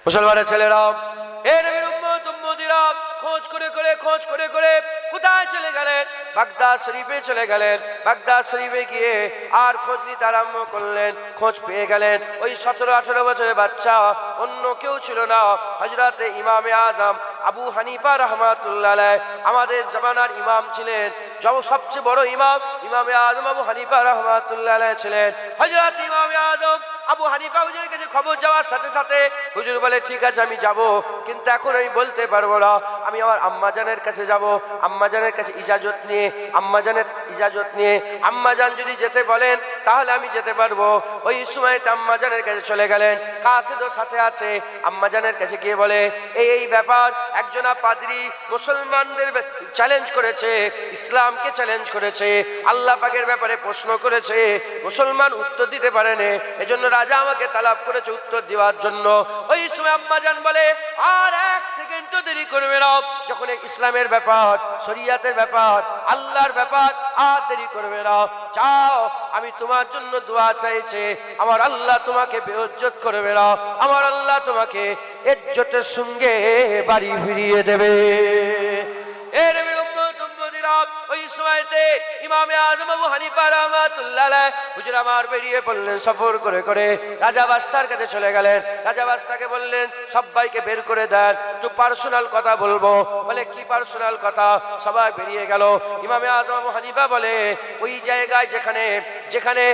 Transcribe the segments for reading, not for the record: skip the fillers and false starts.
মুসলমানের ছেলেরা, হে নবীর উম্মত উম্মতিরা, খোঁজ করে করে কোথায় চলে গেলেন? বাগদাদ শরীফে চলে গেলেন। বাগদাদ শরীফে গিয়ে আর খোঁজ নিতে আরম্ভ করলেন। খোঁজ পেয়ে গেলেন ওই 17-18 বছরের বাচ্চা, অন্য কেউ ছিল না, হযরতে ইমামে আজম আবু হানিফা রাহমাতুল্লাহ আলাইহি, আমাদের জামানার ইমাম ছিলেন, সবচেয়ে বড় ইমাম ইমামে আজম আবু হানিফা রাহমাতুল্লাহ আলাইহি ছিলেন। হযরত ইমামে আজম আবু হানিফা হুজুরের কাছে খবর যাওয়ার সাথে সাথে হুজুর বলে, ঠিক আছে আমি যাব, কিন্তু এখন আমি বলতে পারবো না, আমি আমার আম্মাজানের কাছে যাব, আম্মাজানের কাছে ইজাজত নিয়ে, আম্মাজানের ইজাজত নিয়ে আম্মাজান যদি যেতে বলেন তাহলে আমি যেতে পারবো। ওই সময় আম্মাজানের কাছে চলে গেলেন, কাসেদও সাথে আছে। আম্মাজানের কাছে গিয়ে বলে, এই ব্যাপার, একজনা পাদ্রী মুসলমানদের চ্যালেঞ্জ করেছে, ইসলামকে চ্যালেঞ্জ করেছে, আল্লাহ পাকের ব্যাপারে প্রশ্ন করেছে, মুসলমান উত্তর দিতে পারেনি, এজন্য রাজা আমাকে তালাব করেছে উত্তর দেওয়ার জন্য। ওই সময় আম্মাজান বলে, আর এক সেকেন্ডও দেরি করবে না, যখন ইসলামের ব্যাপার, শরিয়াতের ব্যাপার, আল্লাহর ব্যাপার, আর দেরি করবে না, যাও, আমি তোমার জন্য দোয়া চাইছে, আমার আল্লাহ তোমাকে বেইজ্জত করবে না, আমার আল্লাহ তোমাকে ইজ্জতের সঙ্গে বাড়ি ফিরিয়ে দেবে। এর ওই সময়তে ইমামে আজম আবু হানিফা রাহমাতুল্লাহ আলাইহি হুজুর আমার বেরিয়ে পড়লেন সফর করে করে, রাজা বাদশার কাছে চলে গেলেন। রাজা বাদশাকে বললেন, সবাইকে বের করে দেন, একটু পার্সোনাল কথা বলবো। বলে, কি পার্সোনাল কথা? সবাই বেরিয়ে গেল। ইমামে আজম আবু হানিফা বলে, ওই জায়গায় যেখানে যেখানে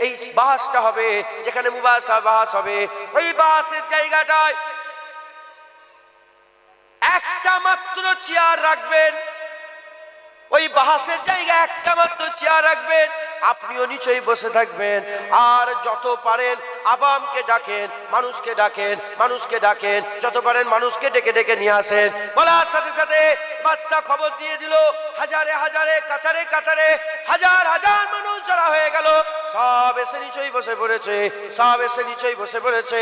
এই বাহাসটা হবে, যেখানে মুবাসা বাহাস হবে, ওই বাহাসের জায়গাটায় একটা মাত্র চেয়ার রাখবেন, ওই বাহাসের জায়গায় একটা মাত্র চেয়ার রাখবেন, আপনিও নিচেই বসে থাকবেন, আর যত পারেন আবামকে ডাকেন, মানুষকে ডাকেন, মানুষকে ডাকেন, যত পারেন মানুষকে ডেকে ডেকে নিয়ে আসেন। বলার সাথে সাথে বাদশা খবর দিয়ে দিল, হাজারে হাজারে, কাতারে কাতারে, হাজার হাজার মানুষ জড়া হয়ে গেল, সব এসে নিচেই বসে পড়েছে, সব এসে নিচেই বসে পড়েছে।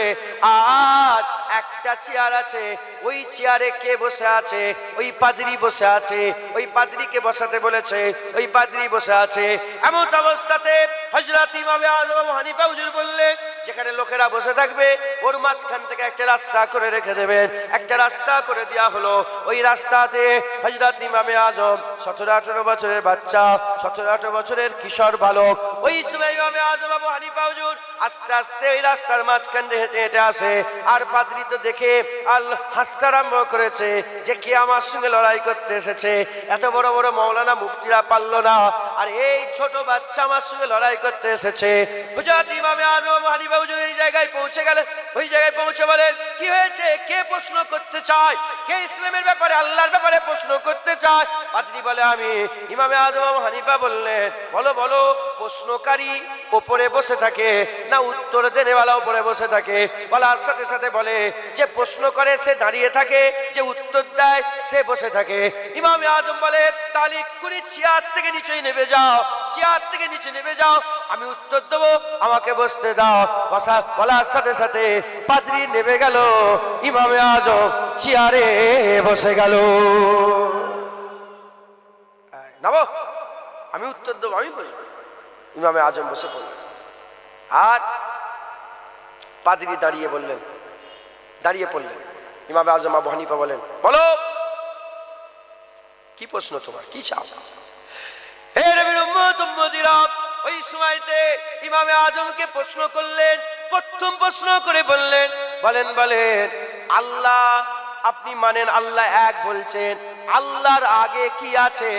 আর একটা চেয়ার আছে, ওই চেয়ারে কে বসে আছে? ওই পাদ্রী বসে আছে, ওই পাদ্রীকে বসাতে বলেছে, ওই পাদ্রী বসে আছে। এমন অবস্থাতে হযরত ইমামে আজম আবু হানিফা হুজুর বললেন, যেখানে লোকেরা বসে থাকবে ওর মাঝখান থেকে একটা রাস্তা করে রেখে দেবেন। একটা রাস্তা করে দেওয়া হলো। ওই রাস্তাতে হযরত ইমামে আজম 17-18 বছরের বাচ্চা, 17-18 বছরের কিশোর বালক, ওই সময় ইমামে আজম আবু হানিফা হুজুর আস্তে আস্তে ওই রাস্তার মাঝখান দিয়ে হেঁটে হেঁটে আসে। আর পাদ্রী তো দেখে হাসতে আরম্ভ করেছে যে কে আমার সঙ্গে লড়াই করতে এসেছে, এত বড় বড় মাওলানা মুফতিরা পারল না, আর এই ছোট বাচ্চা আমার সঙ্গে লড়াই করতে এসেছে। হযরত ইমামে আজম আবু হানিফা হুজুর এই জায়গায় পৌঁছে গেলেন। ওই জায়গায় পৌঁছে বলেন, কি হয়েছে? কে প্রশ্ন করতে চায়? কে ইসলামের ব্যাপারে, আল্লাহর ব্যাপারে প্রশ্ন করতে চায়? পাদ্রী বলে, আমি। ইমামে আজম আবু হানিফা বললেন, বলো বলো, প্রশ্নকারী উপরে বসে থাকে না উত্তর দেনেওয়ালা উপরে বসে থাকে? বলার সাথে সাথে বলে, যে প্রশ্ন করে সে দাঁড়িয়ে থাকে, যে উত্তর দেয় সে বসে থাকে। ইমামে আজম বলে, তাহলে এক্ষুনি চেয়ার থেকে নিচে নেমে যাও, চেয়ার থেকে নিচে নেমে যাও, আমি উত্তর দেবো, আমাকে বসতে দাও। বলার সাথে সাথে পাদ্রী নেমে গেল, ইমামে আজম চেয়ারে বসে গেল। নামো, আমি উত্তর দেবো, আমি বসবো। ইমামে আজম বসে পড়লেন। আর পাদ্রী দাঁড়িয়ে পড়লেন। ইমামে আজম আবু হানিফা বলেন, বলো, কি প্রশ্ন তোমার, কি চাও? হে নবীর উম্মত উম্মতিরা, ওই সময়তে ইমামে আজমকে প্রশ্ন করলেন। প্রথম প্রশ্ন করে বললেন, বলেন আল্লাহ আপনি মানেন, আল্লাহ এক বলছেন, আল্লাহর আগে কি আছে?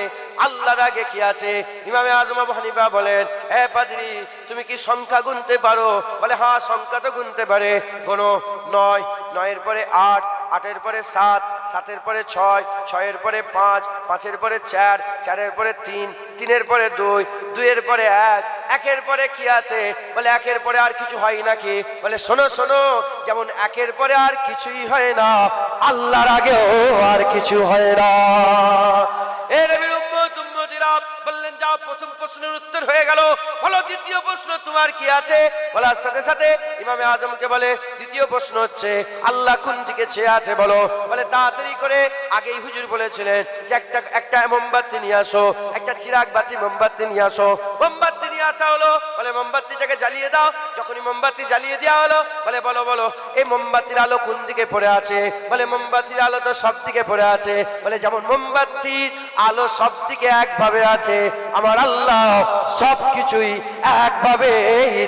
আল্লাহর আগে কি আছে? ইমামে আজম আবু হানিফা বলেন, হে পাদ্রী, তুমি কি সংখ্যা গুনতে পারো? বলে, হ্যাঁ, সংখ্যা তো গুনতে পারে। গোনো, 9, 9-এর পরে 8, 8-এর পরে 7, 7-এর পরে 6, 6-এর পরে 5, 5-এর পরে 4, 4-এর পরে 3, 3-এর পরে 2, 2-এর পরে 1, 1-এর পরে কি আছে? বলে, 1-এর পরে আর কিছু হয় নাকি? বলে, শোনো শোনো, যেমন 1-এর পরে আর কিছুই হয় না, আল্লাহর আগেও আর কিছু হয় না। এ নবীর উম্মত উম্মতিরা বললেন, যাও, প্রথম প্রশ্নের উত্তর হয়ে গেল, বলো দ্বিতীয় প্রশ্ন তোমার কি আছে? বলার সাথে সাথে ইমামে আজমকে বলে, দ্বিতীয় প্রশ্ন হচ্ছে, আল্লাহ কোন দিকে চেয়ে আছে বলো। বলে, তাড়াতাড়ি করে, আগেই হুজুর বলেছিলেন যে একটা মোমবাতি নিয়ে আসো, একটা চিরাগ বাতি মোমবাতি নিয়ে আসো। মোমবাতি নিয়ে নিয়ে আসা হলো, বলে মোমবাতিটাকে জ্বালিয়ে দাও। যখনই মোমবাতি জ্বালিয়ে দেওয়া হলো, বলে বলো বলো এই মোমবাতির আলো কোন দিকে পড়ে আছে? বলে মোমবাতির আলো তো সব দিকে পড়ে আছে। বলে যেমন মোমবাতির আলো সব দিকে একভাবে আছে, আমার আল্লাহ সব কিছুই একভাবে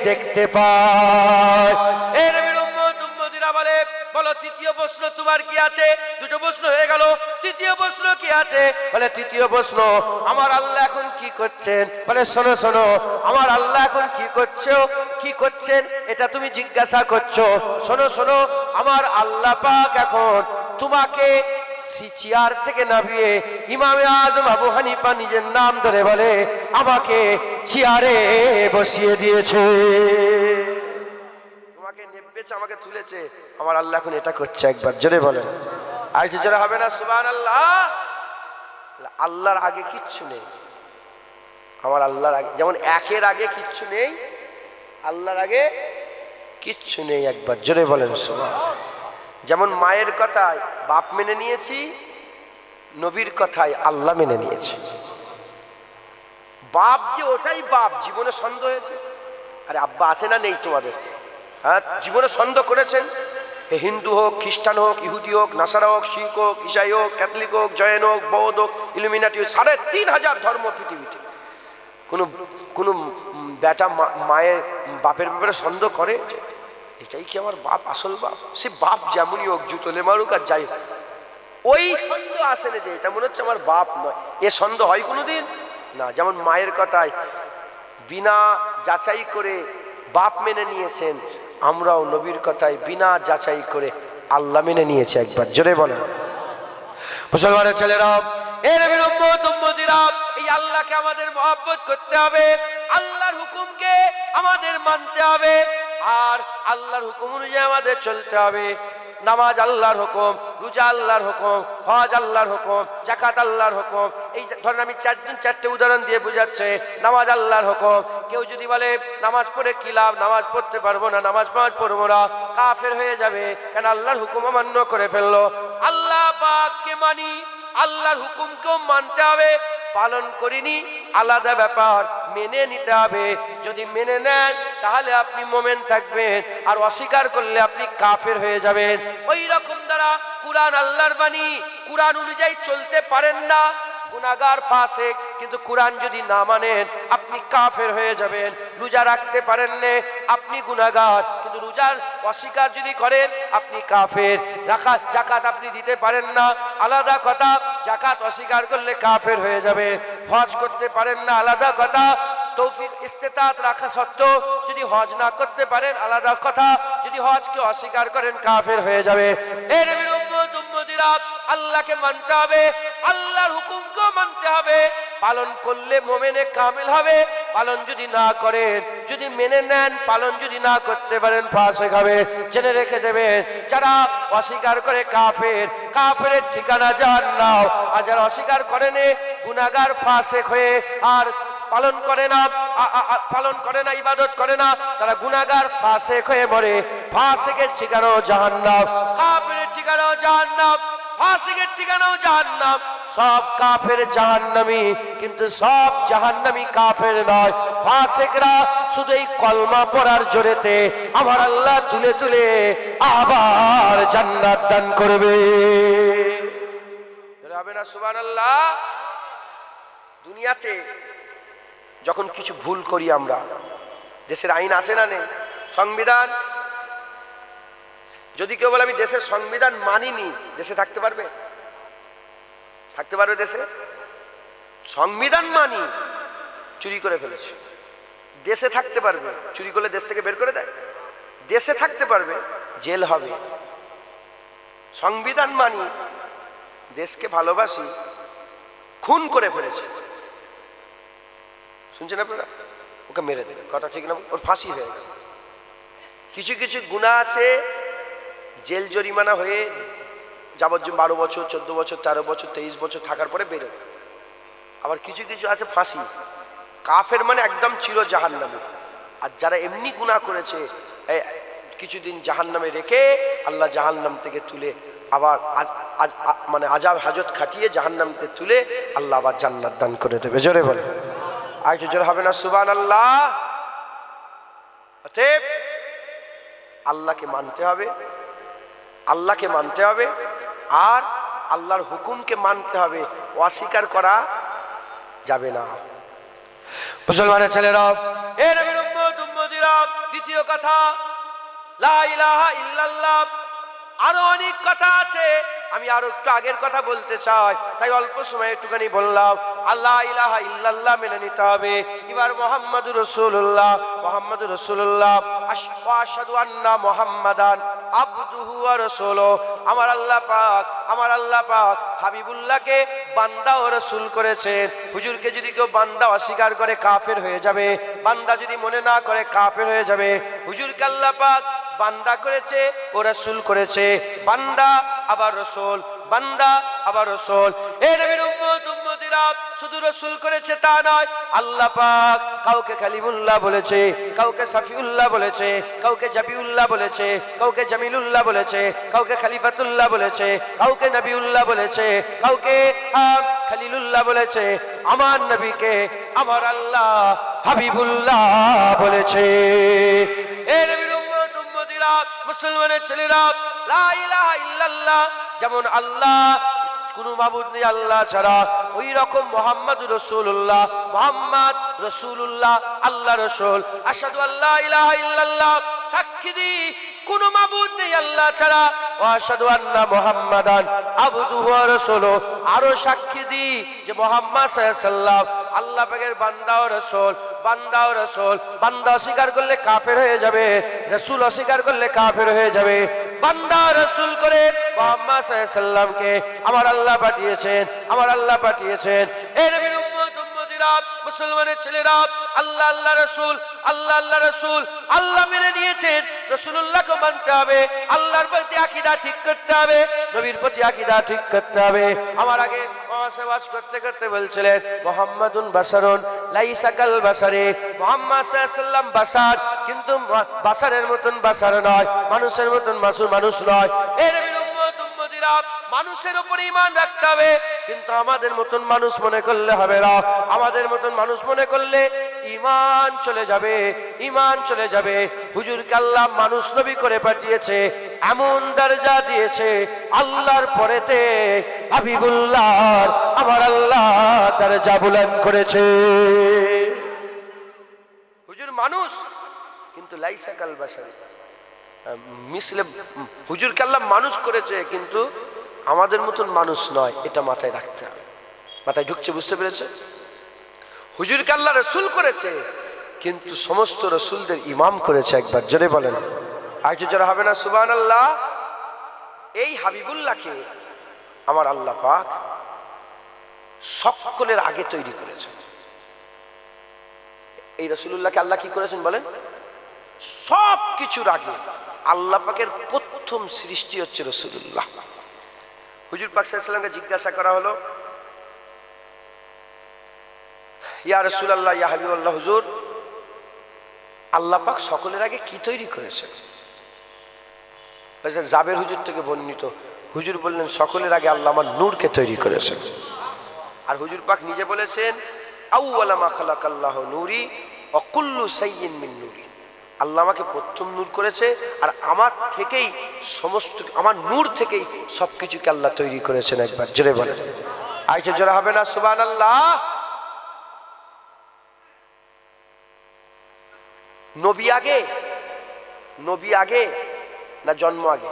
দেখতে পায়। এর উম্মতিরা বলে বলো তৃতীয় প্রশ্ন তোমার কি আছে? দুটো প্রশ্ন হয়ে গেল, তৃতীয় প্রশ্ন কি আছে? বলে তৃতীয় প্রশ্ন, আমার আল্লাহ এখন কি করছেন? বলে শোনো শোনো, আমার আল্লাহ এখন কি করছেন এটা তুমি জিজ্ঞাসা করছো। শোনো শোনো, আমার আল্লাহ পাক এখন তোমাকে চেয়ার থেকে নামিয়ে ইমামে আজম আবু হানিফা নিজের নাম ধরে বলে আমাকে চেয়ারে বসিয়ে দিয়েছে। তোমাকে নেবেছে, আমাকে তুলেছে, আমার আল্লাহ এখন এটা করছে। একবার জোরে বলেন, আর একটু জোরে হবে না সুবহানাল্লাহ? আল্লাহর আগে কিচ্ছু নেই, আমার আল্লাহর আগে যেমন একের আগে কিচ্ছু নেই, আল্লাহর আগে কিচ্ছু নেই। একবার জোরে বলেন সুবহানাল্লাহ। যেমন মায়ের কথায় বাপ মেনে নিয়েছি, নবীর কথায় আল্লাহ মেনে নিয়েছি। বাপ যে ওটাই বাপ, জীবনে সন্দেহ হয়েছে? আরে আব্বা আছে না নেই তোমাদের? হ্যাঁ, জীবনে সন্দেহ করেছেন? হিন্দু হোক, খ্রিস্টান হোক, ইহুদি হোক, নাসারা হোক, শিখ হোক, ইসাই হোক, ক্যাথলিক হোক, জৈন হোক, বৌদ্ধ হোক, ইলুমিনাটি হোক, ৩,৫০০ ধর্ম পৃথিবীতে। কোনো বেটা মায়ের বাপের ব্যাপারে সন্দেহ করে এটাই কি আমার বাপ, আসল বাপ? সে বাপ যেমনই হোক, জুতোলে মারুক আর যাই হোক, ওই সন্দেহ আসে না যে এটা মনে হচ্ছে আমার বাপ নয়। এ সন্দেহ হয় কোনোদিন না। যেমন মায়ের কথায় বিনা যাচাই করে বাপ মেনে নিয়েছেন, আমরাও নবীর কথায় বিনা যাচাই করে আল্লাহ মেনে নিয়েছি। একবার জোরে বলেন মুসলমানের ছেলেরা, এই নবীর উম্মতিরা, এই আল্লাহকে আমাদের মহব্বত করতে হবে, আল্লাহর হুকুমকে আমাদের মানতে হবে, আর আল্লাহর হুকুম অনুযায়ী আমাদের চলতে হবে। নামাজ আল্লাহর হুকুম, রোজা আল্লাহর হুকুম, হজ আল্লাহর হুকুম, যাকাত আল্লাহর হুকুম। এই ধরেন আমি চারটে উদাহরণ দিয়ে বুঝাচ্ছে। নামাজ আল্লাহর হুকুম। কেউ যদি বলে নামাজ পড়ে কি লাভ, নামাজ পড়তে পারবো না, নামাজ পড়বো না, কাফের হয়ে যাবে, কেন আল্লাহর হুকুম অমান্য করে ফেললো। আল্লাহ পাককে মানি, আল্লাহর হুকুমকেও মানতে হবে, পালন করিনি আলাদা ব্যাপার, মেনে নিতে হবে। যদি মেনে নেন তাহলে আপনি মোমেন থাকবেন, আর অস্বীকার করলে আপনি কাফের হয়ে যাবেন। ওই রকম দ্বারা কুরআন আল্লাহর বাণী, কুরআন অনুযায়ী চলতে পারেন না, গুনাহগার ফাসিক, কিন্তু কুরআন যদি না মানেন আপনি কাফের হয়ে যাবেন। রোজা রাখতে পারেন না, আপনি গুনাহগার, কিন্তু রোজার অস্বীকার যদি করেন আপনি কাফের। যাকাত আপনি দিতে পারেন না, আলাদা কথা, যাকাত অস্বীকার করলে কাফের হয়ে যাবে। হজ করতে পারেন না, আলাদা কথা, তৌফিক ইস্তেতাত রাখা সত্ত্বেও যদি হজ না করতে পারেন আলাদা কথা, যদি হজকে অস্বীকার করেন কাফের হয়ে যাবে। এই নবীর উম্মতিরা, আল্লাহকে মানতে হবে, আল্লাহর হুকুমকেও মানতে হবে, পালন করলে মোমেনে কামিল হবে। পালন যদি না করেন, যদি মেনে নেন, পালন যদি না করতে পারেন ফাসিক হবে। জেনে রেখে দেবেন, যারা অস্বীকার করে কাফের, কাফেরের ঠিকানা জাহান্নাম। আর যারা অস্বীকার করেন গুনাহগার ফাসিক হয়ে আর পালন করে না, ইবাদত করে না, তারা গুনাহগার ফাসিক হয়ে মরে। ফাসিকের ঠিকানাও জাহান্নাম, কাফেরের ঠিকানাও জাহান্নাম, ফাসিকের ঠিকানাও জাহান্নাম। সব কাফের জাহান্নামী, কিন্তু সব জাহান্নামী কাফের নয়। ফাসিকরা শুধু এই কলমা পড়ার জোরেতে আমার আল্লাহ তুলে তুলে আবার জান্নাত দান করবে। হবে না সুবহানাল্লাহ? দুনিয়াতে যখন কিছু ভুল করি আমরা, দেশের আইন আছে না নেই, সংবিধান, যদি কেউ বলে আমি দেশের সংবিধান মানিনি, দেশে থাকতে পারবে? থাকতে পারবে দেশে? সংবিধান মানি, চুরি করে ফেলেছে, দেশে থাকতে পারবে? চুরি করলে দেশ থেকে বের করে দেয়? দেশে থাকতে পারবে, জেল হবে। সংবিধান মানি, দেশকে ভালোবাসি, খুন করে ফেলেছে, শুনছেন আপনারা, ওকে মেরে দেবে, কথা ঠিক না? ওর ফাঁসি হয়ে গেছে। কিছু কিছু গুনাহ আছে জেল জরিমানা হয়ে যাবজ্জীবন 12 বছর, 14 বছর, 13 বছর, 23 বছর থাকার পরে বেরোবে। আবার কিছু কিছু আছে ফাঁসি। কাফের মানে একদম চির জাহান্নামে। আর যারা এমনি গুনাহ করেছে কিছুদিন জাহান্নামে রেখে আল্লাহ জাহান্নাম থেকে তুলে আবার মানে আযাব হাজত খাটিয়ে জাহান্নামতে তুলে আল্লাহ আবার জান্নাত দান করে দেবে। জোরে বলে আর জোর হবে না সুবহানাল্লাহ। অতএব আল্লাহকে মানতে হবে, আল্লাহকে মানতে হবে, আর আল্লাহর হুকুমকে মানতে হবে, অস্বীকার করা যাবে না। মুসলমানের ছেলেরা, এ নবীর উম্মত উম্মতিরা, দ্বিতীয় কথা লা ইলাহা ইল্লাল্লাহ। আরো অনেক কথা আছে, আমি আরো একটু আগের কথা বলতে চাই, তাই অল্প সময় একটুখানি বললাম। আল্লাহ ইলাহা ইল্লাল্লাহ মেনে নিতে হবে। এবার মুহাম্মাদুর রাসূলুল্লাহ, মুহাম্মাদুর রাসূলুল্লাহ, আশহাদু আন্না মুহাম্মাদান আবদুহু ওয়া রাসূলুহু। আমার আল্লাহ পাক হাবিবুল্লাহকে বান্দা ও রাসূল করেছেন। হুজুরকে যদি কেউ বান্দা অস্বীকার করে কাফের হয়ে যাবে, বান্দা যদি মনে না করে কাফের হয়ে যাবে। হুজুরকে আল্লাহ পাক বান্দা করেছে ও রাসূল করেছে, বান্দা আবার রাসূল, বান্দা আবার রাসূল। এ নবীর উম্মত উম্মতিরা, শুধু রাসূল করেছে তা নয়, আল্লাহ পাক কাউকে কালিমুল্লাহ বলেছে, কাউকে সাফিউল্লাহ বলেছে, কাউকে জাবিউল্লাহ বলেছে, কাউকে জামিলুল্লাহ বলেছে, কাউকে খলিফাতুল্লাহ বলেছে, কাউকে নবিউল্লাহ বলেছে, কাউকে খলিলুল্লাহ বলেছে। আমার নবীকে আমার আল্লাহ হাবিবুল্লাহ বলেছে। এ নবীর উম্মত উম্মতিরা, মুসলমানের ছেলেরা, লা ইলাহা ইল্লাল্লাহ, যেমন আল্লাহ কোন মাবুদ নেই আল্লাহ ছাড়া, ওই রকম মুহাম্মাদুর রাসূলুল্লাহ, মুহাম্মদ রাসূলুল্লাহ, আল্লাহ রাসূল। আশহাদু আল্লা ইলাহা ইল্লাল্লাহ, সাক্ষী দি কোন মাবুদ নেই আল্লাহ ছাড়া, ওয়া আশহাদু আন্না মুহাম্মাদান আবদুহু ওয়া রাসূলুহু, আরো সাক্ষী দি যে মুহাম্মদ সাল্লাল্লাহু আলাইহি ওয়াসাল্লাম আল্লাহ পাকের বান্দা ও রাসূল। বান্দা ও রাসূল, বান্দা অস্বীকার করলে কাফের হয়ে যাবে, রাসূল অস্বীকার করলে কাফের হয়ে যাবে। বান্দা রাসূল করে মুহাম্মদ সাল্লাল্লাহু আলাইহি ওয়াসাল্লামকে আমার আল্লাহ পাঠিয়েছেন, আমার আল্লাহ পাঠিয়েছেন। এ নবীর উম্মত উম্মতিরা, মুসলমানের ছেলেরা, আল্লাহ আল্লাহ রাসূল, আল্লাহ আল্লাহ রাসূল, আল্লাহ মেনে নিয়েছেন, রাসূলুল্লাহকে মানতে হবে, আল্লাহর প্রতি আকীদা ঠিক করতে হবে, নবীর প্রতি আকীদা ঠিক করতে হবে। আমার আগে ওয়াজ করতে করতে বলছিলেন মুহাম্মাদুন বাশারুন লাইসা কাল বাশারি, মুহাম্মদ সাল্লাল্লাহু আলাইহি ওয়াসাল্লাম বাশার, কিন্তু বাশারের মতন বাশার নয়, মানুষের মতন মানুষ নয়। এ নবীর উম্মত উম্মতিরা, মানুষের উপর ঈমান রাখতে হবে, কিন্তু আমাদের মতন মানুষ মনে করলে হবে না। আমাদের মতন মানুষ মনে করলে ঈমান চলে যাবে, ঈমান চলে যাবে। হুজুরকে আল্লাহ মানুষ নবী করে পাঠিয়েছে, এমন দরজা দিয়েছে, আল্লাহর পরেতে হাবিবুল্লাহর আমার আল্লাহ দরজা বুলন্দ করেছে। হুজুর মানুষ, কিন্তু লাইসা কাল বাশার, মিসলে হুজুরকে আল্লাহ মানুষ করেছে, কিন্তু আমাদের মতন মানুষ নয়, এটা মাথায় রাখতে হবে। মাথায় ঢুকছে, বুঝতে পেরেছে? হুজুরকে আল্লাহ রাসূল করেছে, কিন্তু সমস্ত রাসূলদের ইমাম করেছে। একবার জোরে বলেন, আর জোরে হবে না সুবহানাল্লাহ। এই হাবিবুল্লাহকে আমার আল্লাহ পাক সকলের আগে তৈরি করেছেন। এই রাসূলুল্লাহকে আল্লাহ কি করেছেন বলেন? সব কিছুর আগে আল্লাহ পাকের প্রথম সৃষ্টি হচ্ছে রাসূলুল্লাহ। হুজুর পাক সাল্লাল্লাহু আলাইহি ওয়াসাল্লামকে জিজ্ঞাসা করা হলো, ইয়া রাসূলুল্লাহ, ইয়া হাবিবাল্লাহ, হুজুর আল্লাহ পাক সকলের আগে কি তৈরি করেছেন? বলেছেন জাবের হুজুর থেকে বর্ণিত, হুজুর বললেন সকলের আগে আল্লাহ আমার নূরকে তৈরি করেছেন। আর হুজুর পাক নিজে বলেছেন আউওয়ালা মা খালাকাল্লাহু নূরি ওয়া কুল্লু শাইইন মিন নূরি, আল্লাহ আমাকে প্রথম নূর করেছে, আর আমার থেকেই সমস্ত, আমার নূর থেকেই সবকিছুকে আল্লাহ তৈরি করেছেন। একবার জোরে বলেন, আইছে জোরে হবে না সুবহানাল্লাহ। নবী আগে, নবী আগে না জন্ম আগে?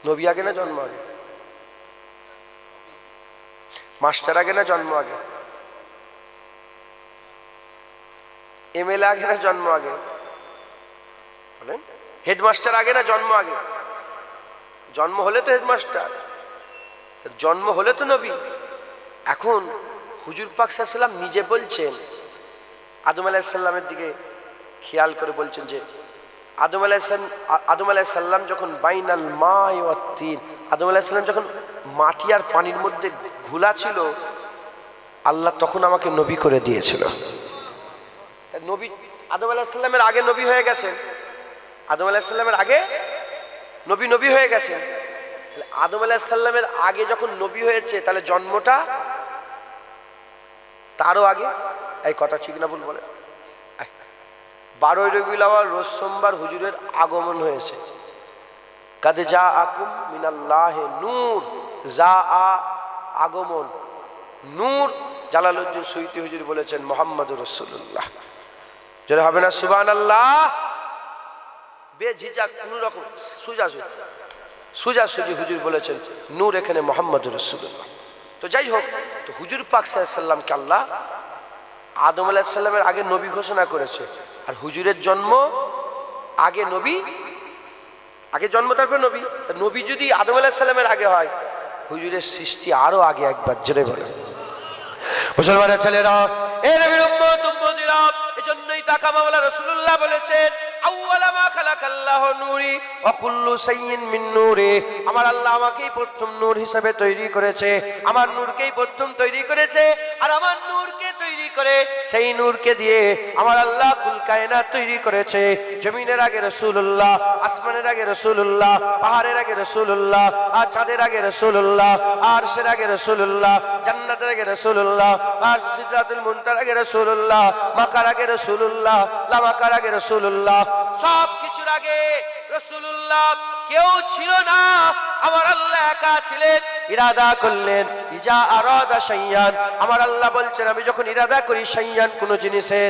নবী আগে না জন্ম আগে? মাস্টার আগে না জন্ম আগে? এমএলএ আগে না জন্ম আগে? বলেন, হেডমাস্টার আগে না জন্ম আগে? জন্ম হলে তো হেডমাস্টার, জন্ম হলে তো নবী। এখন হুজুর পাক সাল্লাল্লাহু আলাইহি ওয়াসাল্লাম নিজে বলছেন, আদম আলাইহিস সালামের দিকে খেয়াল করে বলছেন যে আদম আলাইহিস সালাম যখন বাইনাল মাই ওয়াত তিন, আদম আলাইহিস সালাম যখন মাটি আর পানির মধ্যে ঘোলা ছিল, আল্লাহ তখন আমাকে নবী করে দিয়েছিল। নবী আদম আলাইহিস সালামের আগে নবী হয়ে গেছেন, আদম আলাইহিস সালামের আগে নবী হয়ে গেছেন। তাহলে আদম আলাইহিস সালামের আগে যখন নবী হয়েছে, তাহলে জন্মটা তারও আগে এই কথা ঠিক না ভুল বলে 12ই রবিউল আউয়াল রোজ সোমবার হুজুরের আগমন হয়েছে। কাদে যা আকুম মিনাল্লাহে নূর, যা আগমন নূর। জালালউদ্দিন সুয়ুতী হুজুর বলেছেন মুহাম্মদুর রাসূলুল্লাহ। যারা হবে না সুবহানাল্লাহ, বেঝিঝক কোন রকম সুজাসুজি হুজুর বলেছেন নূর এখানে মুহাম্মদুর রাসূলুল্লাহ। তো যাই হোক, তো হুজুর পাক সাল্লাল্লাহু আলাইহি সাল্লামকে আল্লাহ আদম আলাইহিস সালামের আগে নবী ঘোষণা করেছে, আর হুজুরের জন্ম আগে নবী, আগে জন্ম তারপর নবী। তা নবী যদি আদম আলাইহিস সালামের আগে হয়, হুজুরের সৃষ্টি আরো আগে। একবার জোরে বলে মুসলমানের ছেলেরা, এ নবীর উম্মত উম্মতিরা, এজন্যই তাকা মাওলা রাসূলুল্লাহ বলেছেন আউয়ালা মা খালাকাল্লাহু নূরি ওয়া কুল্লু শাইইন মিন নূরি। আমার আল্লাহ আমাকেই প্রথম নূর হিসেবে তৈরি করেছে, আমার নূরকেই প্রথম তৈরি করেছে, আর আমার নূরকে তৈরি করে সেই নূরকে দিয়ে আমার আল্লাহ কুল কায়নাত তৈরি করেছে। জমিনের আগে রাসূলুল্লাহ, আসমানের আগে রাসূলুল্লাহ, পাহাড়ের আগে রাসূলুল্লাহ, আর চাঁদের আগে রাসূলুল্লাহ, আরশের আগে রাসূলুল্লাহ, জান্নাতের আগে রাসূলুল্লাহ, আর সিদরাতুল মুনতাহার আগে রাসূলুল্লাহ, মাকার আগে রাসূলুল্লাহ, লামাকার আগে রাসূলুল্লাহ, সব কিছুর আগে রাসূলুল্লাহ। কেউ ছিল না, আমার আল্লাহ একা ছিলেন। ইরাদা করলেন ইজা আরাদা শাইয়ান, আমার আল্লাহ বলছেন আমি যখন ইরাদা করি শাইয়ান কোন জিনিসের,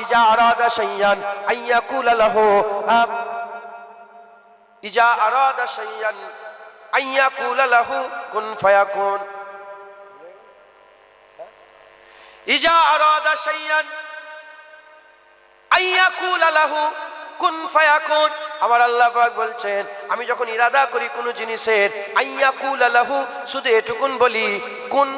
ইজা আরাদা শাইয়ান আইয়াকুল লাহু, ইজা আরাদা শাইয়ান আইয়াকুল লাহু কুন ফায়াকুন, ইজা আরাদা শাইয়ান আইয়াকুল লাহু কুন ফায়াকুন। আমার আল্লাহ পাক বলছেন আমি যখন ইরাদা করি কোন জিনিসের, আইয়াকুল লাহু, শুধু এটুকুন বলি কুন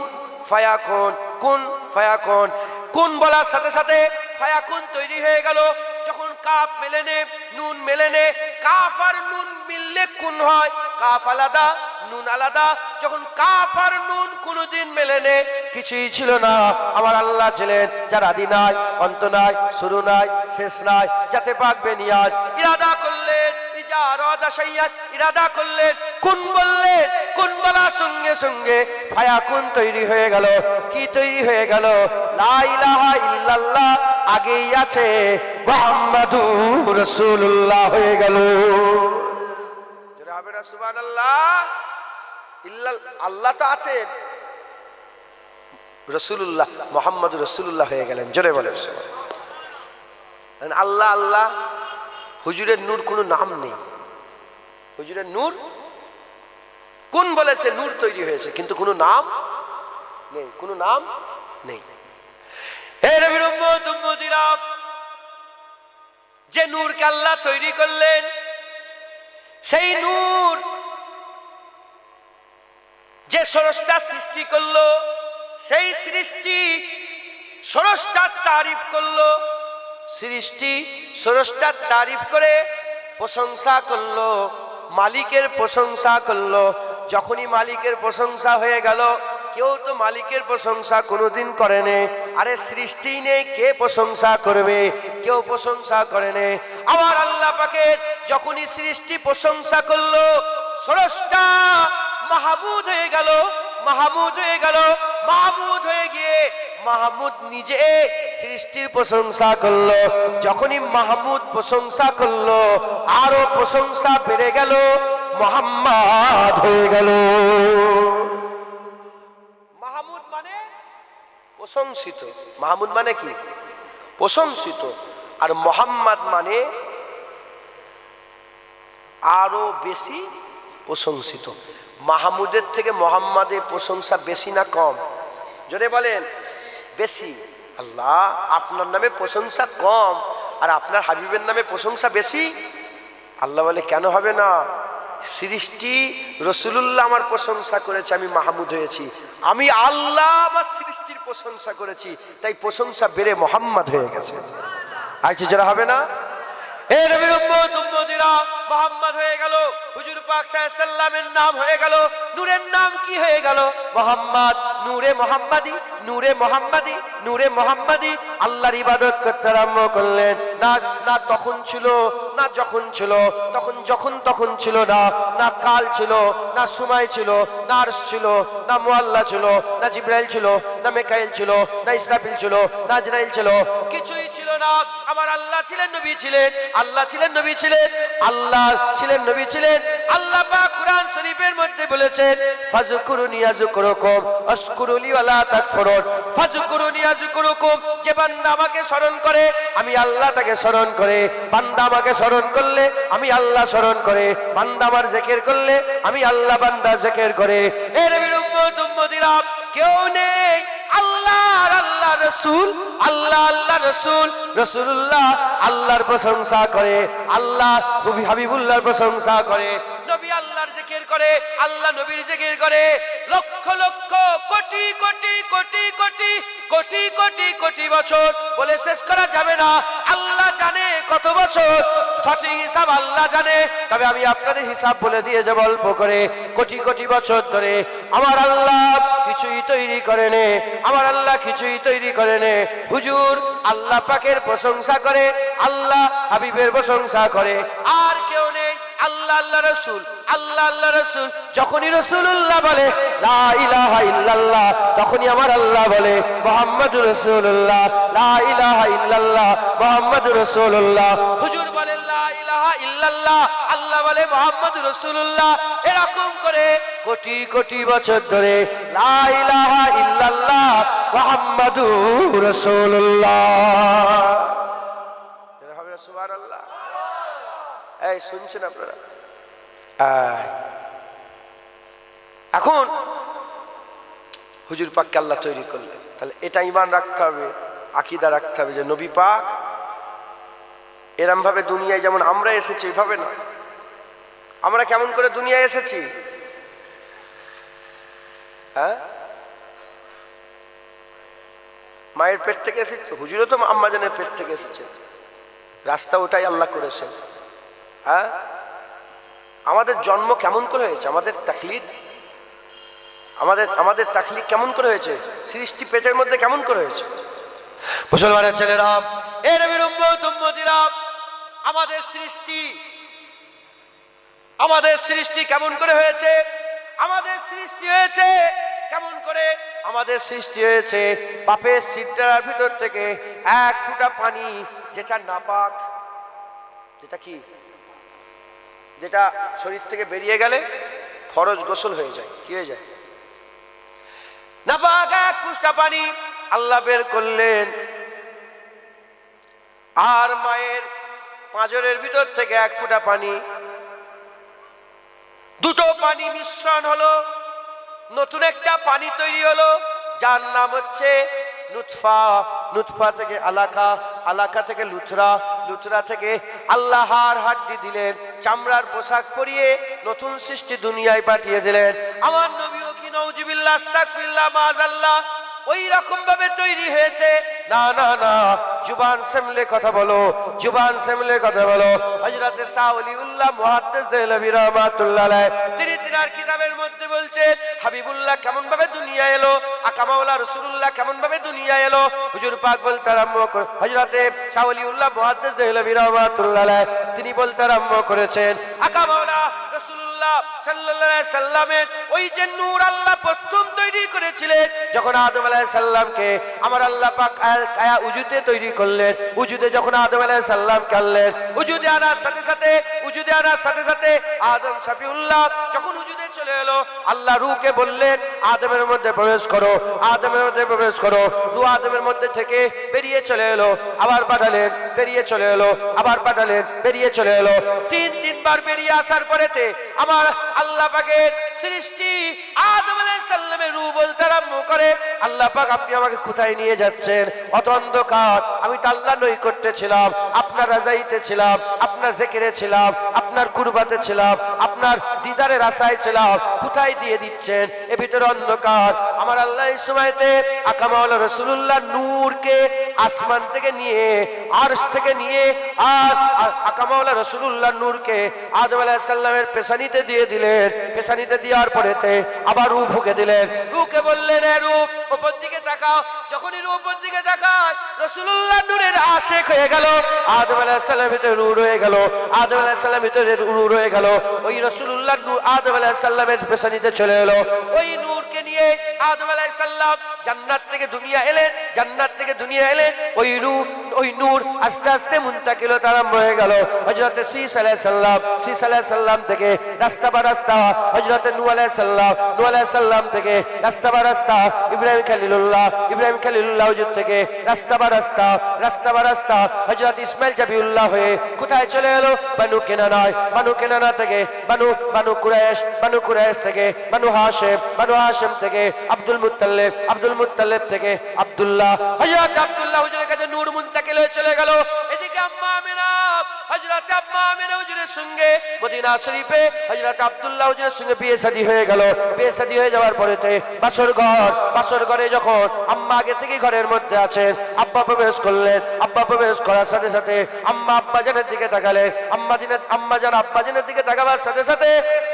ফায়াকুন, কুন ফায়াকুন। কুন বলার সাথে সাথে ফায়াকুন তৈরি হয়ে গেল। যখন কাফ মেলে নে নুন মেলে নে, কাফ আর নুন মিললে কুন হয়, কাফ আলাদা নুন আলাদা। যখন কাফ আর নুন কোনদিন মেলে নে, কিছুই ছিল না। আমার আল্লাহ ছিলেন যার আদি নাই, অন্ত নাই, শুরু নাই, শেষ নাই, যাতে পাক বেনিয়াজ। ইরাদা করলেন ইজা আরাদা শাইয়ান, ইরাদা করলেন কুন বললেন, কুন বলার সঙ্গে সঙ্গে ফায়াকুন তৈরি হয়ে গেল। কি তৈরি হয়ে গেল? লা ইলাহা ইল্লাল্লাহ আগেই আছে, মুহাম্মাদুর রাসূলুল্লাহ হয়ে গেল। যারা হবে না সুবহানাল্লাহ, আল্লাহ তো আছেন, রাসূলুল্লাহ মুহাম্মদুর রাসূলুল্লাহ হয়ে গেলেন। জোরে বলেন আল্লাহ আল্লাহ। হুজুরের নূর কোনো নাম নেই, হুজুরের নূর কোন বলেছে নূর তৈরি হয়েছে, কিন্তু কোনো নাম নেই, কোনো নাম নেই। হে নবীর উম্মত উম্মতিরা, যে নূরকে আল্লাহ তৈরি করলেন, সেই নূর যে স্রষ্টা সৃষ্টি করলো, সেই সৃষ্টি স্রষ্টার তারিফ করলো, সৃষ্টি স্রষ্টার তারিফ করে প্রশংসা করলো, মালিকের প্রশংসা করলো। যখনই মালিকের প্রশংসা হয়ে গেল, কেউ তো মালিকের প্রশংসা কোনোদিন করেনি। আরে সৃষ্টি নেই, কে প্রশংসা করবে? কেউ প্রশংসা করেনি। আমার আল্লাহ পাকের যখনই সৃষ্টি প্রশংসা করলো, স্রষ্টা মাহমুদ হয়ে গেল, মাহমুদ হয়ে গেল, মাহমুদ হয়ে গিয়ে মাহমুদ নিজে সৃষ্টির প্রশংসা করলো। যখনই মাহমুদ প্রশংসা করলো, আরো প্রশংসা বেড়ে গেল, মুহাম্মদ হয়ে গেল। মাহমুদ মানে প্রশংসিত, মাহমুদ মানে কি? প্রশংসিত। আর মুহাম্মদ মানে আরো বেশি প্রশংসিত। মাহমুদের থেকে মুহাম্মাদের প্রশংসা বেশি না কম? জোরে বলেন বেশি। আল্লাহ আপনার নামে প্রশংসা কম, আর আপনার হাবিবের নামে প্রশংসা বেশি। আল্লাহ বলে কেন হবে না? সৃষ্টি রাসূলুল্লাহ আমার প্রশংসা করেছে, আমি মাহমুদ হয়েছি। আমি আল্লাহ আমার সৃষ্টির প্রশংসা করেছি, তাই প্রশংসা বেড়ে মুহাম্মদ হয়ে গেছে। আর কি যারা হবে না? হে নবীর উম্মত উম্মতিরা, মুহাম্মদ হয়ে গেল, হুজুর পাক সাল্লাল্লাহু আলাইহি সাল্লামের নাম হয়ে গেল, নূরের নাম কি হয়ে গেল? মুহাম্মদ। নূরে মোহাম্মদী, নূরে মোহাম্মদী, নূরে মোহাম্মদী আল্লাহর ইবাদত করতে আরম্ভ করলেন। না না তখন ছিল, না যখন ছিল, তখন ছিল না, না কাল ছিল, না সময় ছিল, না আরশ ছিল, না মুআল্লা ছিল, না জিবরাইল ছিল, না মিকাইল ছিল, না ইসরাফিল ছিল, না আজরাইল ছিল, কিছুই ছিল না। আমার আল্লাহ ছিলেন, নবী ছিলেন, আল্লাহ ছিলেন, নবী ছিলেন, আল্লাহ ছিলেন, নবী ছিলেন। আল্লাহ পাক কুরআন শরীফের মধ্যে বলেছেন ফাযকুরুনি আযকুরুকুম আশকুরুলি ওয়া লা তাকফুরুন। ফাযকুরুনি আযকুরুকুম, যে বান্দা আমাকে স্মরণ করে আমি আল্লাহ তাকে স্মরণ করে, বান্দা আমাকে স্মরণ করলে আমি আল্লাহ স্মরণ করে, বান্দা আমার জিকির করলে আমি আল্লাহ বান্দা জিকির করে। এ নবীর উম্মত উম্মতিরা কেউ নেই আল্লাহর আল্লাহ রাসূল, আল্লাহ আল্লাহ রাসূল, রাসূলুল্লাহ আল্লাহর প্রশংসা করে, আল্লাহ হাবিবুল্লাহর প্রশংসা করে, নবী আল্লাহর জিকির করে, আল্লাহ নবীর জিকির করে। লক্ষ লক্ষ কোটি কোটি কোটি কোটি কোটি কোটি কোটি বছর বলে শেষ করা যাবে না। আল্লাহ জানে কত বছর, সঠিক হিসাব আল্লাহ জানে। তবে আমি আপনাদের হিসাব বলে দিয়ে যাব অল্প করে। কোটি কোটি বছর ধরে আমার আল্লাহ কিছুই তৈরি করেনি, আমার আল্লাহ কিছুই তৈরি করেনি। হুজুর আল্লাহ পাকের প্রশংসা করে, আল্লাহ হাবিবের প্রশংসা করে, আর কেউ নেই। আল্লাহ আল্লাহ রাসূল, আল্লাহ আল্লাহ রাসূল যখনই রাসূলুল্লাহ বলে লা ইলাহা ইল্লাল্লাহ, তখনই আমার আল্লাহ বলে মুহাম্মাদুর রাসূলুল্লাহ, লা ইলাহা ইল্লাল্লাহ মুহাম্মাদুর রাসূলুল্লাহ। হুজুর বলে লা ইলাহা ইল্লাল্লাহ, আল্লাহ বলে মুহাম্মাদুর রাসূলুল্লাহ। এরকম করে কোটি কোটি বছর ধরে লা ইলাহা ইল্লাল্লাহ মুহাম্মাদুর রাসূলুল্লাহ। হবে সুবহানাল্লাহ। এই শুনছেন আপনারা? এখন হুজুর পাককে আল্লাহ তৈরি করলেন, তাহলে এটা ঈমান রাখতে হবে, আকীদা রাখতে হবে যে নবী পাক এরম ভাবে দুনিয়ায় যেমন আমরা এসেছি এইভাবে না। আমরা কেমন করে দুনিয়ায় এসেছি? হ্যাঁ, মায়ের পেট থেকে এসেছি তো, হুজুরও তো আম্মাজানের পেট থেকে এসেছে, রাস্তা ওটাই আল্লাহ করেছেন। হ্যাঁ, আমাদের জন্ম কেমন করে হয়েছে? আমাদের তাকলিদ, আমাদের তাকলিদ কেমন করে হয়েছে? সৃষ্টি পেটের মধ্যে কেমন করে হয়েছে? মুসলমানের ছেলেরা, এ নবীর উম্মত উম্মতিরা, আমাদের সৃষ্টি কেমন করে হয়েছে? আমাদের সৃষ্টি হয়েছে কেমন করে? আমাদের সৃষ্টি হয়েছে বাপের সিদ্ধার ভিতর থেকে এক ফোঁটা পানি, যেটা নাপাক, যেটা কি, যেটা শরীর থেকে বেরিয়ে গেলে ফরজ গোসল হয়ে যায়, কি হয়ে যায়? নাপাক এক ফোঁটা পানি আল্লাহ বের করলেন। আর মায়ের পাঁজরের ভিতর থেকে এক ফোঁটা পানি, দুটো পানি মিশ্রণ হলো, নতুন একটা পানি তৈরি হলো, যার নাম হচ্ছে নুতফা। নুতফা থেকে আলাকা, আলাকা থেকে লুথরা, লুথরা থেকে আল্লাহ হাড্ডি দিলেন, চামড়ার পোশাক পরিয়ে নতুন সৃষ্টি দুনিয়ায় পাঠিয়ে দিলেন। আমার নবীও কি নাউজুবিল্লাহ আস্তাগফিরুল্লাহ মাআযাল্লাহ ওই রকম ভাবে তৈরি হয়েছে? না না না, জুবান সামলে কথা বলো, জুবান সামলে কথা বলো। হযরতে শাহ ওলিউল্লাহ মুহাদ্দিস দেহলভী রাহমাতুল্লাহ আলাইহি তিনি তিনার কিতাবের মধ্যে বলছেন হাবিবুল্লাহ কেমন ভাবে দুনিয়া এলো, আকা মাওলা রাসূলুল্লাহ কেমন ভাবে দুনিয়া এলো। হুজুর পাক বলতে আরম্ভ করে, হযরতে শাহ ওলিউল্লাহ মুহাদ্দিস দেহলভী রাহমাতুল্লাহ আলাইহি তিনি বলতে আরম্ভ করেছেন আকা মাওলা রাসূলুল্লাহ সাল্লাল্লাহু আলাইহি সাল্লামের ওই যে নূর আল্লাহ প্রথম তৈরি করেছিলেন যখন আদম আলাইহিস সালামকে আমার আল্লাহ পাক কায়া উজুতে তৈরি করলেন। উজুতে যখন আদম আলাইহিস সালামকে আনলেন, উজুদে আনার সাথে সাথে আদম শফিউল্লাহ যখন উজুদে চলে এলো, আল্লাহ রূহকে বললেন আদমের মধ্যে প্রবেশ করো, আদমের মধ্যে প্রবেশ করো। রূহ আদমের মধ্যে থেকে বেরিয়ে চলে এলো, আবার পাঠালেন, বেরিয়ে চলে এলো, আবার পাঠালেন, বেরিয়ে চলে এলো। তিনবার বেরিয়ে আসার পরেতে আমার আল্লাহ পাকের সৃষ্টি আদম আলাইহিস সালামের রূহ বলতে আরম্ভ করে আল্লাহ পাক আপনি আমাকে কোথায় নিয়ে যাচ্ছেন? অত অন্ধকার, আমি তো আল্লাহ নৈকট্যে ছিলাম, আপনার রাজাইতে ছিলাম, আপনার জিকিরে ছিলাম, আপনার কুরবাতে ছিলাম, আপনার দিদারের আশায় ছিলাম। কোথায় দিয়ে দিচ্ছেন, এর ভিতরে অন্ধকার। আমার আল্লাহ এই সময়তে আকা মাওলা রাসূলুল্লাহ নূরকে আসমান থেকে নিয়ে, আরশ থেকে নিয়ে, আর আকা মাওলা রাসূলুল্লাহ নূরকে আদম আলাইহিস সালামের পেশানিতে দিয়ে দিলেন। পেশানিতে দেওয়ার পরেতে আবার রূহ ফুঁকে দিলেন। রূহকে বললেন, এ রূহ উপর দিকে তাকাও। যখনই রূহ উপর দিকে তাকায়, রাসূলুল্লাহ নূরের আশিক হয়ে গেল। আদম আলাইহিস সালামের ভিতরে রূহ রয়ে গেল, আদম আলাইহিস সালামের ভিতরে রূহ রয়ে গেল। ওই রাসূলুল্লাহ নূর আদম আলাইহিস সালামের পেশানিতে চলে এলো। ওই নূরকে নিয়ে আদম আলাইহিস সালাম জান্নাত থেকে দুনিয়া এলেন। জান্নাত থেকে দুনিয়া এলেন। ওই রূহ, ওই নূর আস্তে আস্তে মুনতাকিলত আরম্ভ হয়ে গেল। হযরত শীস আলাইহিস সালাম, শীস আলাইহিস সালাম থেকে রাস্তা বা রাস্তা হযরত নূহ আলাইহিস সালাম, নূহ আলাইহিস সালাম থেকে রাস্তা বা রাস্তা ইব্রাহিম খলিলুল্লাহ, ইব্রাহিম খলিলুল্লাহ হুজুর থেকে রাস্তা বা রাস্তা, রাস্তা বা রাস্তা হযরত ইসমাইল জাবিউল্লাহ হয়ে কোথায় চলে এলো? বানু কেনানায়। বানু কেনানা থেকে বানু কুরাইশ থেকে বানু হাশিম থেকে আব্দুল মুত্তালিব, আব্দুল মুত্তালিব থেকে আব্দুল্লাহ। হযরত আব্দুল্লাহ হুজুরের কাছে নূর মুনতাকিল হয়ে চলে গেল। এদিকে আম্মা আমিনা, হযরত আম্মা আমিনা হুজুরের সঙ্গে মদিনা শরীফে হযরত আব্দুল্লাহ হুজুরের সঙ্গে বিয়ে শাদী হয়ে গেল। বিয়ে শাদী হয়ে যাওয়ার পরেতে বাসর ঘরে যখন আম্মা আগে থেকে ঘরের মধ্যে আছেন, আব্বা প্রবেশ করলেন। আব্বা প্রবেশ করার সাথে সাথে আম্মা আব্বাজানের দিকে তাকালেন। আম্মাজান আব্বাজানের দিকে তাকাবার সাথে সাথে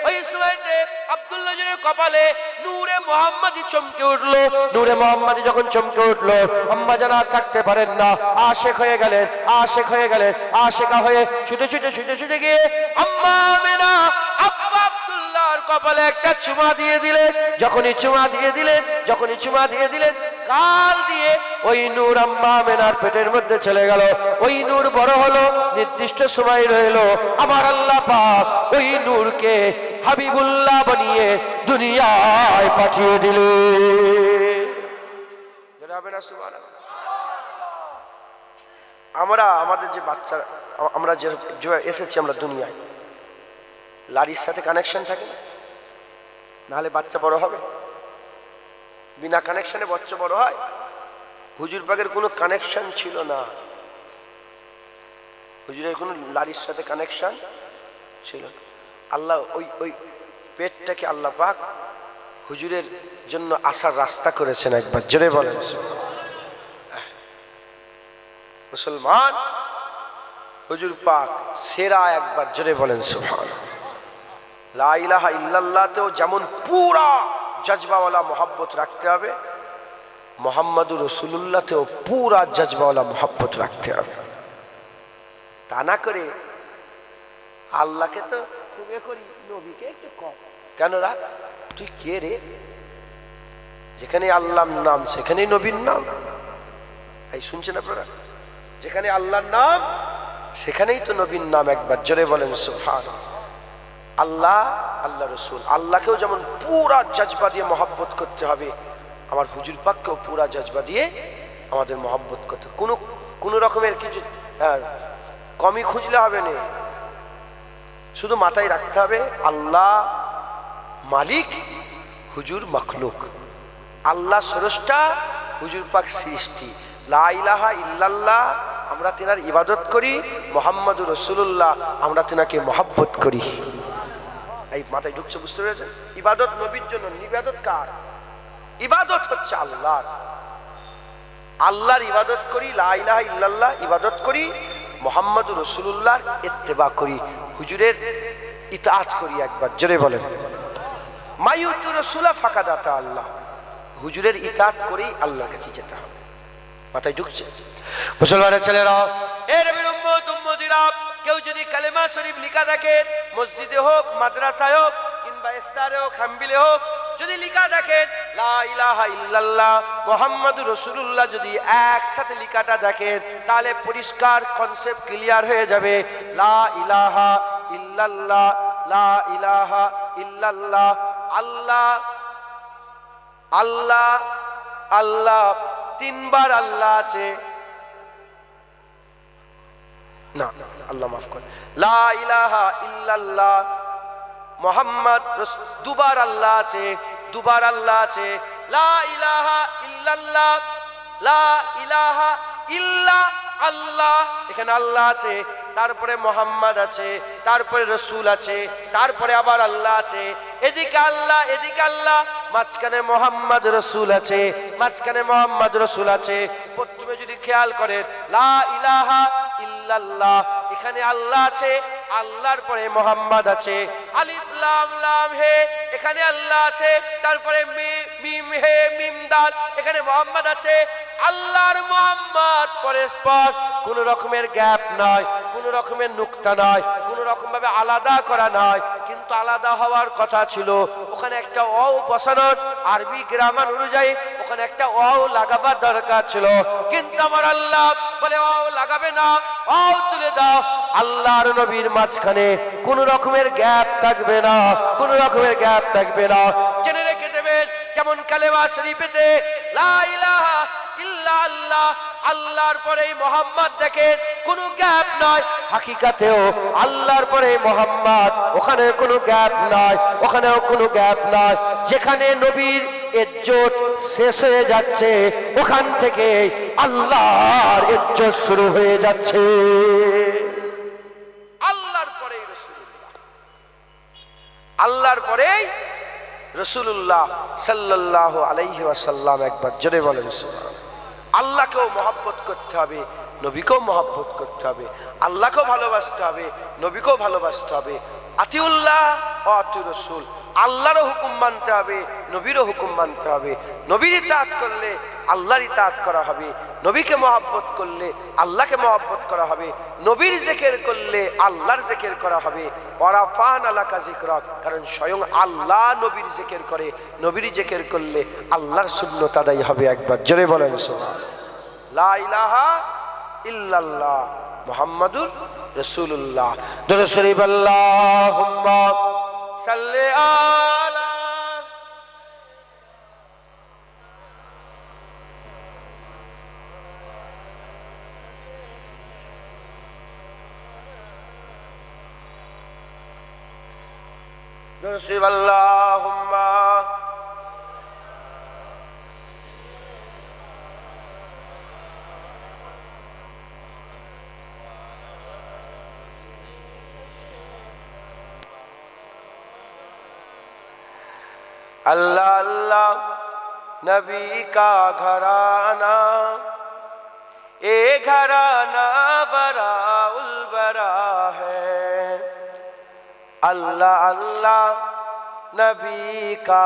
ওই সময়তে আব্দুল্লাহ হুজুরের কপালে নূরে মুহাম্মাদি চমকে উঠলো। নূরে মুহাম্মাদি যখন চমকে উঠলো, আম্মাজান আর থাকতে পারেন না, আশিক হয়ে গেলেন। আশিকা হয়ে ছুটে গিয়ে আম্মা আমিনা আব্বা আব্দুল্লাহর কপালে একটা চুমা দিয়ে দিলেন। যখনই চুমা দিয়ে দিলেন গাল দিয়ে ওই নূর আম্মা আমিনার পেটের মধ্যে চলে গেল। ওই নূর বড় হলো, নির্দিষ্ট সময় রইলো। আমার আল্লাহ পাক ওই নূরকে হাবিবুল্লাহ বানিয়ে দুনিয়ায় পাঠিয়ে দিলেন। আমাদের যে বাচ্চারা, আমরা যে এসেছি আমরা দুনিয়ায়, লারির সাথে কানেকশন থাকে না, নাহলে বাচ্চা বড় হবে? বিনা কানেকশনে বাচ্চা বড় হয়? হুজুর পাকের কোনো কানেকশন ছিল না। হুজুরের কোনো লারির সাথে কানেকশন ছিল না। আল্লাহ ওই পেটটাকে আল্লাহ পাক হুজুরের জন্য আসার রাস্তা করেছেন। একবার জোরে বলেন মুসলমান, হুজুর পাক সেরা। একবার জোরে বলেন সুবহানাল্লাহ। লা ইলাহা ইল্লাল্লাহতেও যেমন পুরা জজবাওয়ালা মোহাব্বত রাখতে হবে, মুহাম্মাদুর রাসূলুল্লাহতেও পুরা জজবাওয়ালা মোহাব্বত রাখতে হবে। তা না করে আল্লাহকে তো খুবই করি, নবীকে একটু কম। কেন রা তুই কে রে? যেখানে আল্লাহর নাম সেখানেই নবীর নাম। এই শুনছেন আপনারা? যেখানে আল্লাহর নাম সেখানেই তো নবীর নাম। একবার জোরে বলেন সুবহানাল্লাহ। আল্লাহ, আল্লাহ রসুল, আল্লাহকেও যেমন পুরা জজবা দিয়ে মহব্বত করতে হবে, আমার হুজুর পাককেও পুরা জজবা দিয়ে আমাদের মহব্বত করতে। কোনো রকমের কিছু কমই খুঁজলে হবে না। শুধু মাথায় রাখতে হবে আল্লাহ মালিক, হুজুর মখলুক। আল্লাহ স্রষ্টা, হুজুর পাক সৃষ্টি। লা ইলাহা ইল্লাল্লাহ আমরা তেনার ইবাদত করি, মুহাম্মাদুর রাসূলুল্লাহ আমরা তেনাকে মহব্বত করি। এই মাথায় ঢুকছে, বুঝতে পেরেছেন? ইবাদত নবীর জন্য, ইবাদত কার? ইবাদত হচ্ছে আল্লাহর। আল্লাহর ইবাদত করি, লা ইলাহা ইল্লাল্লাহ ইবাদত করি, মুহাম্মাদুর রাসূলুল্লাহর ইত্তেবা করি, হুজুরের ইতাআত করি। একবার জোরে বলেন মাইয়ুতু রাসূলা ফাকাদ আতা আল্লাহ। হুজুরের ইতাআত করেই আল্লাহর কাছে যেতে হবে। মাথায় ঢুকছে? মুসলমানের ছেলেরা, এ নবীর উম্মত উম্মতিরা, কেউ যদি কালেমা শরীফ লিখা দেখেন, মসজিদে হোক, মাদ্রাসায় হোক, কিংবা ইস্তারে হোক, হাম্বিলে হোক, যদি লিখা দেখেন লা ইলাহা ইল্লাল্লাহ মুহাম্মাদুর রাসূলুল্লাহ, যদি একসাথে লিখাটা দেখেন, তাহলে পরিষ্কার কনসেপ্ট ক্লিয়ার হয়ে যাবে। লা ইলাহা ইল্লাল্লাহ, লা ইলাহা ইল্লাল্লাহ, আল্লাহ আল্লাহ আল্লাহ, তিনবার আল্লাহ আছে না, আল্লাহ মাফ করে। লা ইলাহা ইল্লাল্লাহ মুহাম্মদ দুবার আল্লাহ আছে, দুবার আল্লাহ আছে। লা ইলাহা ইল্লাল্লাহ, লা ইলাহা ইল্লা আল্লাহ, এখানে আল্লাহ আছে, তারপরে মোহাম্মদ আছে, তারপরে রসুল আছে, তারপরে আবার আল্লাহ আছে, এদিকে আল্লাহ এদিকে আল্লাহ, মাঝখানে মোহাম্মদ রসুল আছে, মাঝখানে মোহাম্মদ রসুল আছে। প্রথমে যদি খেয়াল করেন লা ইলাহা ইল্লাল্লাহ, এখানে আল্লাহ আছে, আল্লাহর পরে মোহাম্মদ আছে, আলিফ লাম লাম হে, এখানে আল্লাহ আছে, তারপরে মিম হে মিম দাল, এখানে মোহাম্মদ আছে। আল্লাহর মোহাম্মদ পরস্পর কোন রকমের গ্যাপ নয়, কোন রকমের নুকতা নয়, কোন রকম ভাবে আলাদা করা নয়, কিন্তু আলাদা হওয়ার কথা ছিল। ওখানে একটা অ বসানোর আরবি গ্রামার অনুযায়ী ওখানে একটা অ লাগাবার দরকার ছিল, কিন্তু আমার আল্লাহ বলে অ লাগাবে না, অ তুলে দাও। আল্লাহর নবীর মাঝখানে কোন রকমের গ্যাপ থাকবে না, কোন রকমের গ্যাপ থাকবে না। জেনে রেখে দেবেন, যেমন কালেমা শরীফেতে লা ইলাহা ইল্লাল্লাহ, আল্লাহর পরে মোহাম্মদ, দেখেন কোনো গ্যাপ নয়। হাকিকাতেও আল্লাহর পরে মোহাম্মদ, ওখানে কোনো গ্যাপ নয়, ওখানেও কোনো গ্যাপ নয়। যেখানে নবীর ইজ্জত শেষ হয়ে যাচ্ছে, ওখান থেকে আল্লাহর ইজ্জত শুরু হয়ে যাচ্ছে। আল্লাহর পরে রাসূলুল্লাহ, আল্লাহর পরে রাসূলুল্লাহ সাল্লাল্লাহু আলাইহি ওয়াসাল্লাম। একবার জোরে বলেন সুবহানাল্লাহ। আল্লাহকেও মহব্বত করতে হবে, নবীকেও মহব্বত করতে হবে, আল্লাহকেও ভালোবাসতে হবে, নবীকেও ভালোবাসতে হবে। আতিউল্লাহ ও আতি রসুল, আল্লাহরও হুকুম মানতে হবে, নবীরও হুকুম মানতে হবে। নবীর ইতাআত করলে আল্লাহর ইতাআত করা হবে, নবীকে মহব্বত করলে আল্লাহকে মহব্বত করা হবে, নবীর জিকির করলে আল্লাহর জিকির করা হবে। ওয়ারাফানা লাকা যিকরাক, কারণ স্বয়ং আল্লাহ নবীর জিকির করে, নবীর জিকির করলে আল্লাহর সুন্নাত আদায় হবে। একবার জোরে বলেন সুবহানাল্লাহ। লা ইলাহা ইল্লাল্লাহ মুহাম্মাদুর রাসূলুল্লাহ। দরুদ শরীফ আল্লাহুম্মা সাল্লি আলা দরুদ শরীফ আল্লাহুম্মা अल्लाह अल्लाह नबी का घराना, ए घराना बरा उल बरा है। अल्लाह अल्लाह नबी का